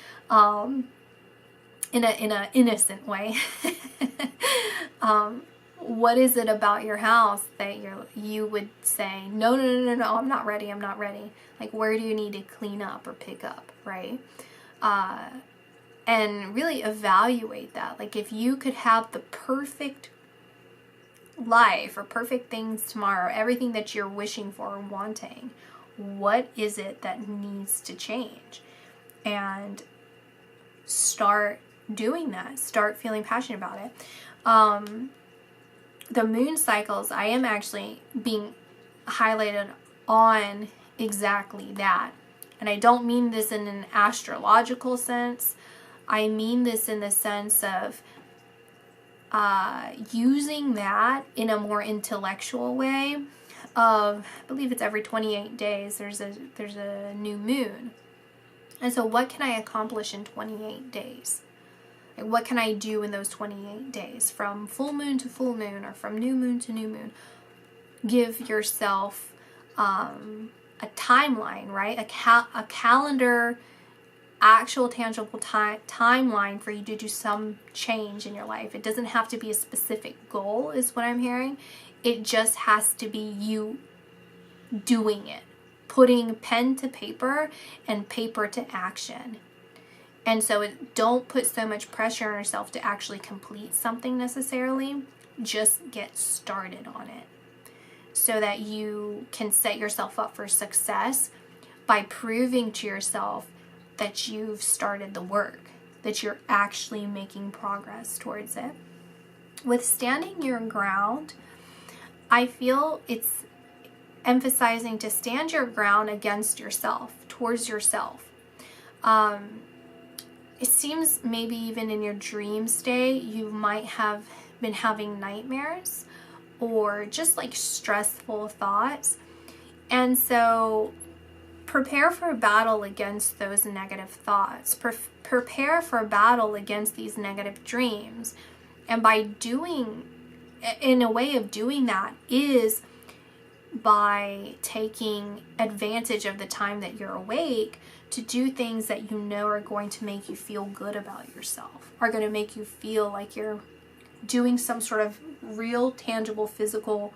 Speaker 1: in a innocent way. What is it about your house that you would say, no, I'm not ready, like, where do you need to clean up or pick up, right? And really evaluate that. Like, if you could have the perfect life or perfect things tomorrow, everything that you're wishing for or wanting, what is it that needs to change? And start doing that. Start feeling passionate about it. The moon cycles, I am actually being highlighted on exactly that. And I don't mean this in an astrological sense. I mean this in the sense of using that in a more intellectual way. I believe it's every 28 days there's a new moon. And so what can I accomplish in 28 days? Like, what can I do in those 28 days? From full moon to full moon, or from new moon to new moon. Give yourself a timeline, right? A calendar, actual tangible timeline for you to do some change in your life. It doesn't have to be a specific goal, is what I'm hearing. It just has to be you doing it, putting pen to paper and paper to action. And so don't put so much pressure on yourself to actually complete something necessarily. Just get started on it so that you can set yourself up for success by proving to yourself that you've started the work, that you're actually making progress towards it. With standing your ground, I feel it's emphasizing to stand your ground against yourself, towards yourself. It seems maybe even in your dream state, you might have been having nightmares or just like stressful thoughts. And so prepare for a battle against those negative thoughts. Prepare for a battle against these negative dreams. And in a way of doing that is by taking advantage of the time that you're awake to do things that you know are going to make you feel good about yourself, are going to make you feel like you're doing some sort of real, tangible, physical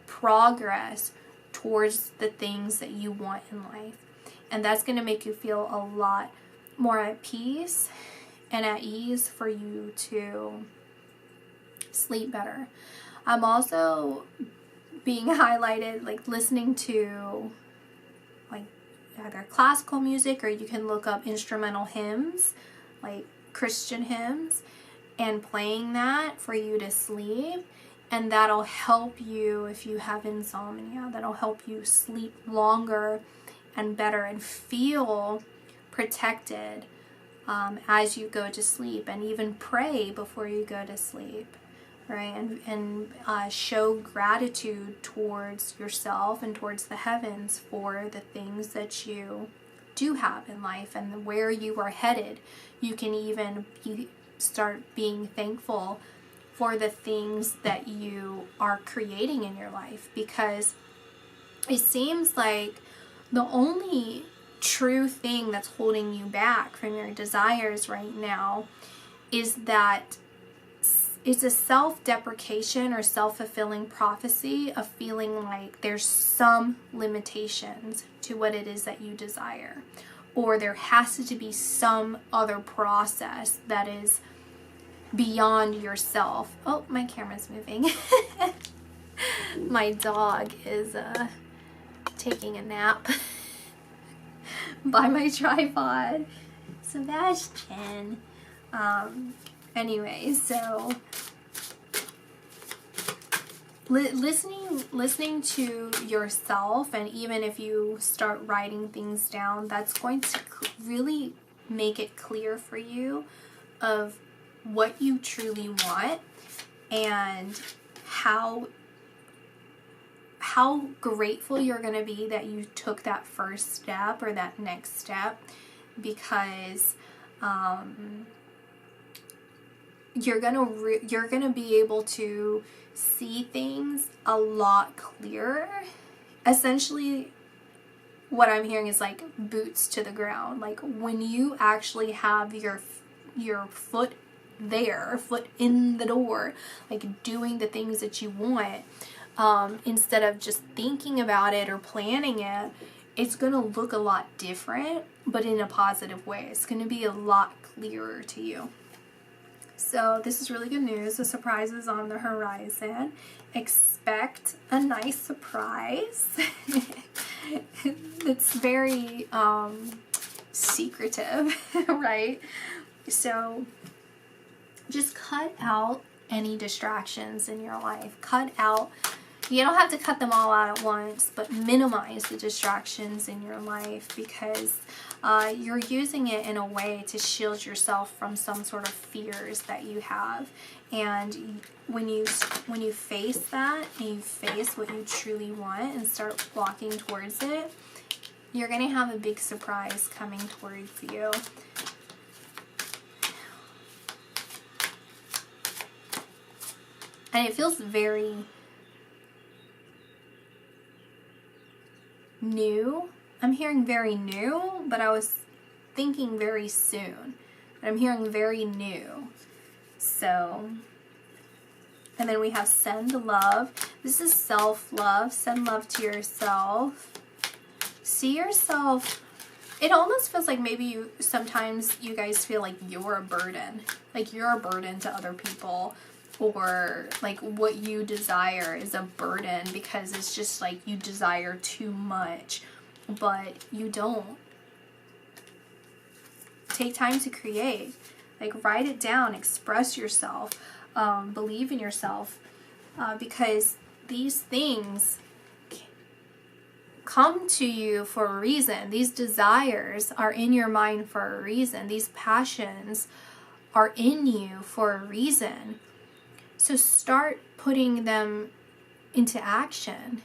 Speaker 1: progress towards the things that you want in life. And that's going to make you feel a lot more at peace and at ease for you to sleep better. I'm also being highlighted, like, listening to like either classical music, or you can look up instrumental hymns, like Christian hymns, and playing that for you to sleep. And that'll help you if you have insomnia. That'll help you sleep longer and better and feel protected as you go to sleep, and even pray before you go to sleep, right? And show gratitude towards yourself and towards the heavens for the things that you do have in life and where you are headed. You can even start being thankful for the things that you are creating in your life, because it seems like the only true thing that's holding you back from your desires right now is that it's a self-deprecation or self-fulfilling prophecy of feeling like there's some limitations to what it is that you desire, or there has to be some other process that is beyond yourself. Oh, my camera's moving. My dog is taking a nap by my tripod. Sebastian. Anyway, so listening to yourself, and even if you start writing things down, that's going to really make it clear for you of what you truly want and how grateful you're going to be that you took that first step or that next step, because you're gonna be able to see things a lot clearer. Essentially, what I'm hearing is like boots to the ground. Like when you actually have your foot there, foot in the door, like doing the things that you want, instead of just thinking about it or planning it, it's gonna look a lot different, but in a positive way. It's gonna be a lot clearer to you. So this is really good news. The surprise is on the horizon. Expect a nice surprise. It's very secretive, right? So just cut out any distractions in your life. Cut out, you don't have to cut them all out at once, but minimize the distractions in your life, because you're using it in a way to shield yourself from some sort of fears that you have. And when you face that, and you face what you truly want and start walking towards it, you're going to have a big surprise coming towards you. And it feels very new. I'm hearing very new, but I was thinking very soon. But I'm hearing very new. So, and then we have send love. This is self-love. Send love to yourself. See yourself. It almost feels like maybe sometimes you guys feel like you're a burden. Like you're a burden to other people. Or like what you desire is a burden because it's just like you desire too much. But you don't. Take time to create. Like write it down, express yourself, believe in yourself, because these things come to you for a reason. These desires are in your mind for a reason. These passions are in you for a reason. So start putting them into action.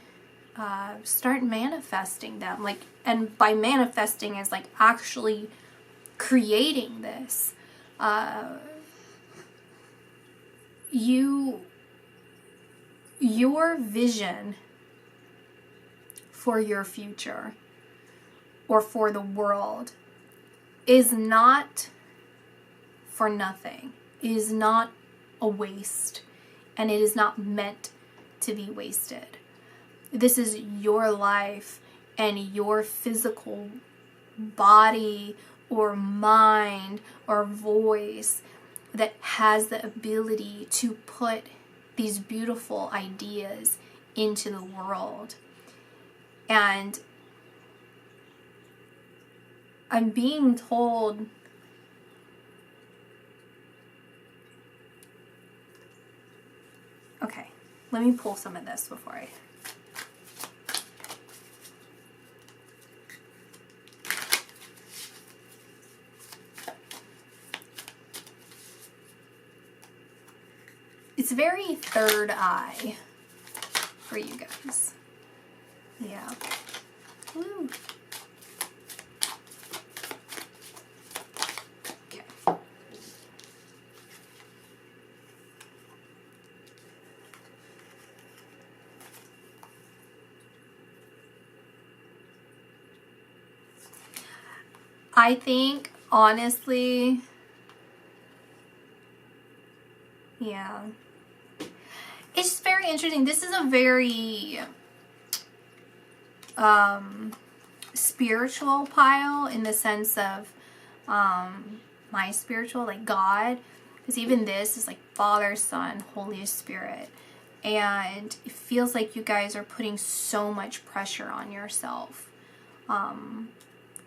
Speaker 1: Start manifesting them, like, and by manifesting is like actually creating this. Your vision for your future or for the world is not for nothing. It is not a waste, and it is not meant to be wasted. This is your life and your physical body or mind or voice that has the ability to put these beautiful ideas into the world. And I'm being told okay, let me pull some of this before I it's very third eye for you guys. Yeah. Woo. Okay. I think, honestly, yeah. It's just very interesting. This is a very spiritual pile, in the sense of my spiritual, like God. Because even this is like Father, Son, Holy Spirit. And it feels like you guys are putting so much pressure on yourself.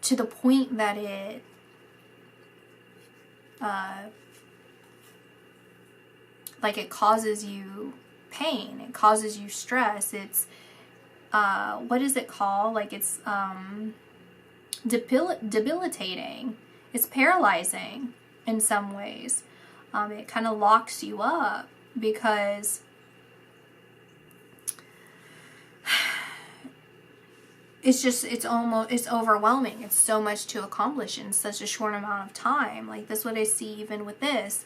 Speaker 1: To the point that it like it causes you pain, it causes you stress. It's what is it called? Like it's debilitating. It's paralyzing in some ways. It kind of locks you up because it's overwhelming. It's so much to accomplish in such a short amount of time. Like that's what I see even with this,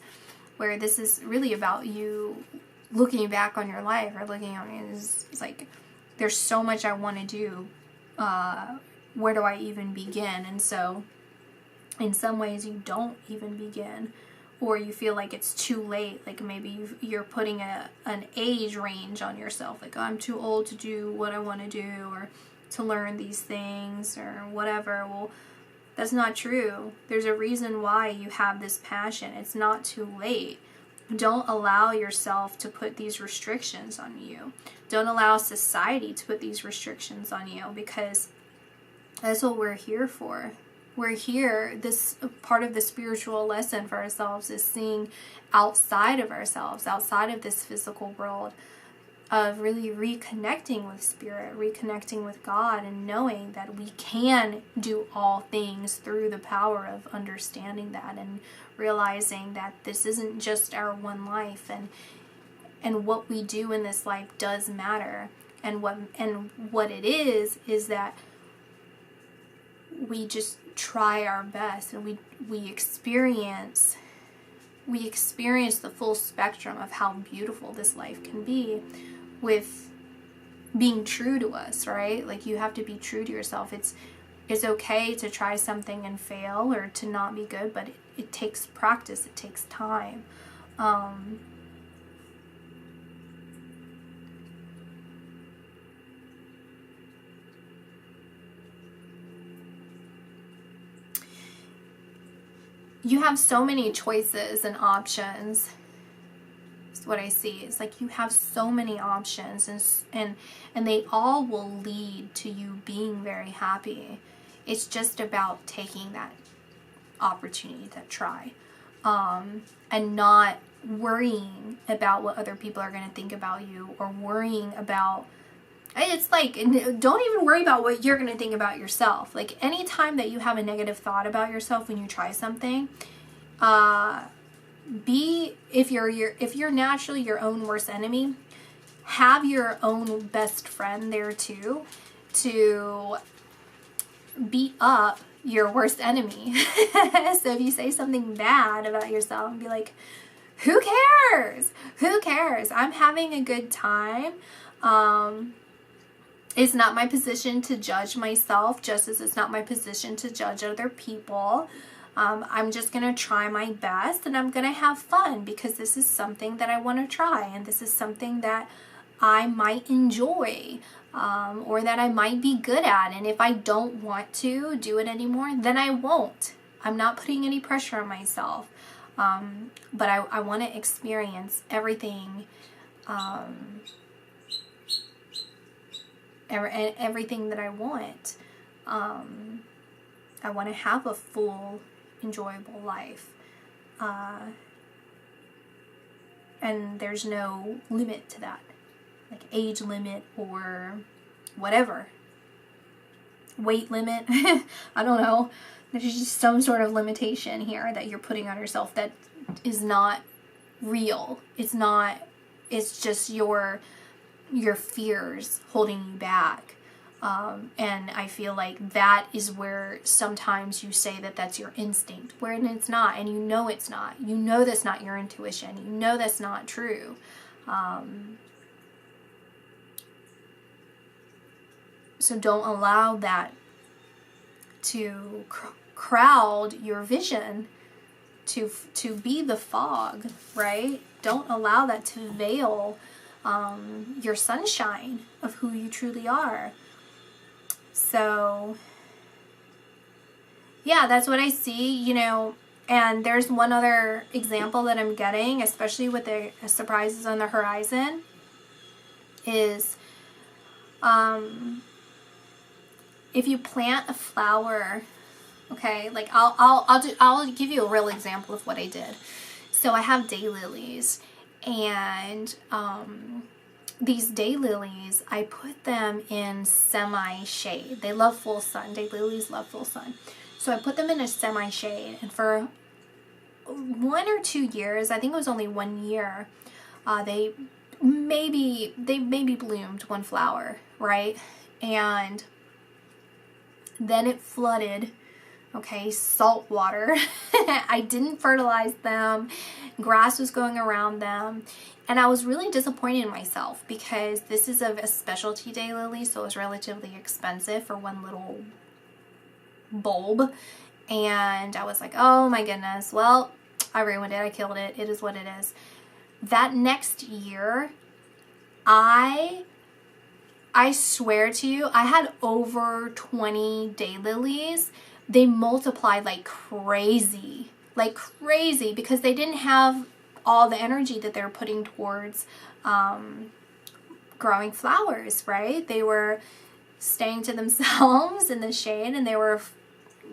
Speaker 1: where this is really about you looking back on your life, or looking on it. It's like, there's so much I want to do. Where do I even begin? And so in some ways you don't even begin, or you feel like it's too late. Like maybe you're putting an age range on yourself. Like, oh, I'm too old to do what I want to do, or to learn these things, or whatever. Well, that's not true. There's a reason why you have this passion. It's not too late. Don't allow yourself to put these restrictions on you. Don't allow society to put these restrictions on you, because that's what we're here for. We're here, this part of the spiritual lesson for ourselves is seeing outside of ourselves, outside of this physical world, of really reconnecting with Spirit, reconnecting with God, and knowing that we can do all things through the power of understanding that, and realizing that this isn't just our one life, and what we do in this life does matter. And what it is that we just try our best, and we experience the full spectrum of how beautiful this life can be, with being true to us, right? Like, you have to be true to yourself. It's okay to try something and fail, or to not be good, but it takes practice, it takes time. You have so many choices and options. That's what I see. It's like you have so many options, and they all will lead to you being very happy. It's just about taking that opportunity to try, and not worrying about what other people are going to think about you, or worrying about, it's like, don't even worry about what you're going to think about yourself. Like, anytime that you have a negative thought about yourself when you try something, if you're naturally your own worst enemy, have your own best friend there too, to beat up your worst enemy. So if you say something bad about yourself, be like, who cares? Who cares? I'm having a good time. It's not my position to judge myself, just as it's not my position to judge other people. I'm just going to try my best, and I'm going to have fun, because this is something that I want to try, and this is something that I might enjoy, or that I might be good at. And if I don't want to do it anymore, then I won't. I'm not putting any pressure on myself. But I want to experience everything, everything that I want. I want to have a full, enjoyable life. And there's no limit to that, like age limit or whatever. Weight limit. I don't know. There's just some sort of limitation here that you're putting on yourself that is not real. It's just your fears holding you back. And I feel like that is where sometimes you say that that's your instinct, wherein it's not, and you know it's not. You know that's not your intuition. You know that's not true. So don't allow that to crowd your vision to be the fog, right? Don't allow that to veil your sunshine of who you truly are. So yeah, that's what I see, you know. And there's one other example that I'm getting, especially with the surprises on the horizon, is if you plant a flower, okay, like I'll give you a real example of what I did. So I have daylilies, and these daylilies, I put them in semi-shade. They love full sun. Daylilies love full sun. So I put them in a semi-shade, and for 1 or 2 years, I think it was only 1 year, they maybe bloomed one flower, right? And then it flooded, okay, salt water. I didn't fertilize them. Grass was going around them. And I was really disappointed in myself because this is a specialty daylily, so it was relatively expensive for one little bulb. And I was like, oh my goodness, well, I ruined it. I killed it. It is what it is. That next year, I swear to you, I had over 20 daylilies. They multiplied like crazy because they didn't have all the energy that they're putting towards growing flowers, right? They were staying to themselves in the shade, and they were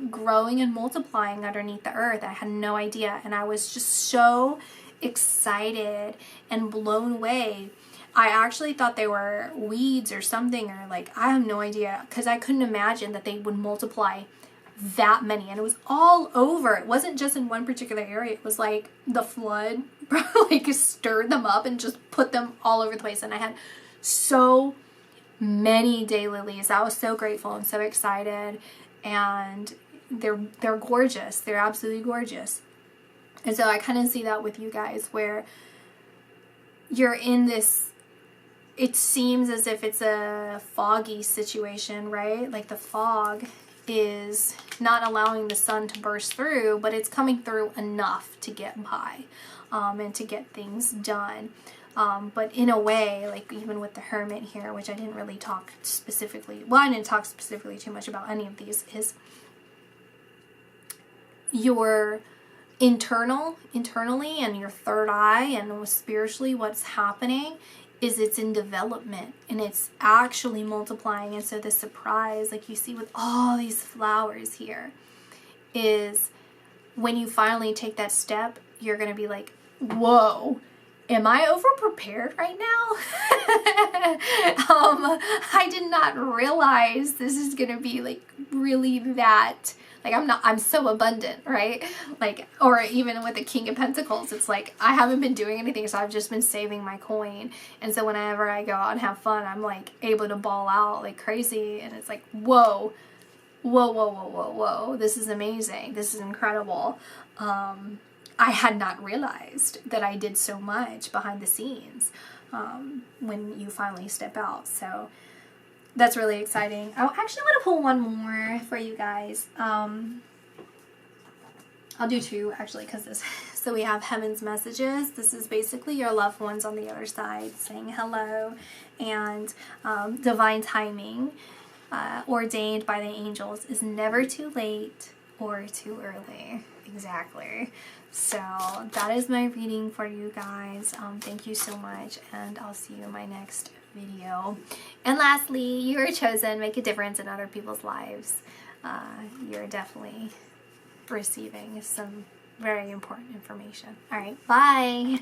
Speaker 1: growing and multiplying underneath the earth. I had no idea, and I was just so excited and blown away. I actually thought they were weeds or something, or like, I have no idea, because I couldn't imagine that they would multiply that many. And it was all over. It wasn't just in one particular area. It was like the flood like stirred them up and just put them all over the place. And I had so many daylilies. I was so grateful and so excited, and they're gorgeous. They're absolutely gorgeous. And so I kind of see that with you guys, where you're in this, it seems as if it's a foggy situation, right? Like the fog is not allowing the sun to burst through, but it's coming through enough to get by and to get things done. But in a way, like even with the Hermit here, which I didn't really talk specifically, well, I didn't talk specifically too much about any of these, is your internally and your third eye and spiritually, what's happening is it's in development and it's actually multiplying. And so the surprise, like you see with all these flowers here, is when you finally take that step, you're going to be like, whoa, am I over prepared right now? I did not realize this is going to be like really that, like I'm so abundant, right? Like, or even with the King of Pentacles, it's like, I haven't been doing anything, so I've just been saving my coin. And so whenever I go out and have fun, I'm like able to ball out like crazy. And it's like, whoa, this is amazing. This is incredible. I had not realized that I did so much behind the scenes when you finally step out. So that's really exciting. I actually want to pull one more for you guys. I'll do two actually, because this. So we have Heaven's Messages. This is basically your loved ones on the other side saying hello, and divine timing ordained by the angels is never too late or too early. Exactly. So that is my reading for you guys. Thank you so much, and I'll see you in my next video. And lastly, you are chosen. Make a difference in other people's lives. You're definitely receiving some very important information. All right, bye.